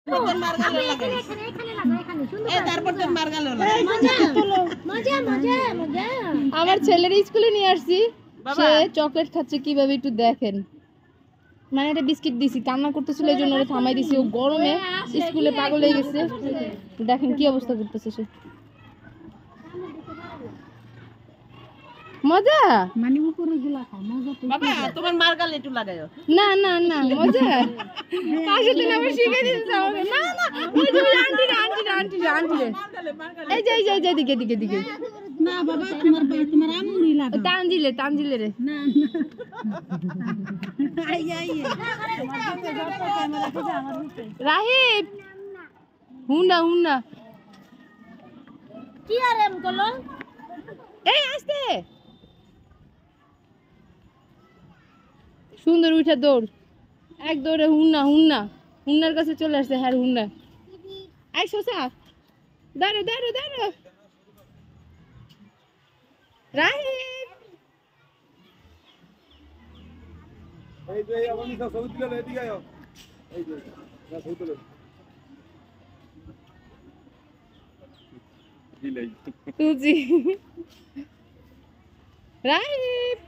তোর মার গালে লাগাই এখানে লাগা এখানে সুন্দর এই তারপর তোর মার গালে লাগাই মজা মজা মজা মজা আমার ছেলের স্কুলে নিয়ে আসছি সে চকলেট খাচ্ছে কিভাবে একটু দেখেন মানে এটা বিস্কিট দিছি কান্না করতেছিল এই জন্য ওরে থামাই দিছি ও গরমে স্কুলে পাগল হয়ে গেছে দেখেন কি অবস্থা করতেছে সে মজা মানে উপরে গুলা খাও মজা তো বাবা তোমার মার গালে একটু লাগায়ো না না না মজা কাছে দিন আবার শিখে দিতে হবে না না ওই যে আন্টি এই যে দিকে না বাবা তোমার আমুরি লাগা তানজিলে রে না আই রাহিব হুন্ডা কি আর এম করলো এই আসতে সুন্দর উঠা দৌড় এক দৌড়ে হুন্নার কাছে চলে আসছে হ্যাঁ হুন্না আই সোসা দাঁড়ো রাহিব এই যে আপনি সব দিলে এদিকে আয় এই যে না সব দিলে দিলাই তুজি রাহিব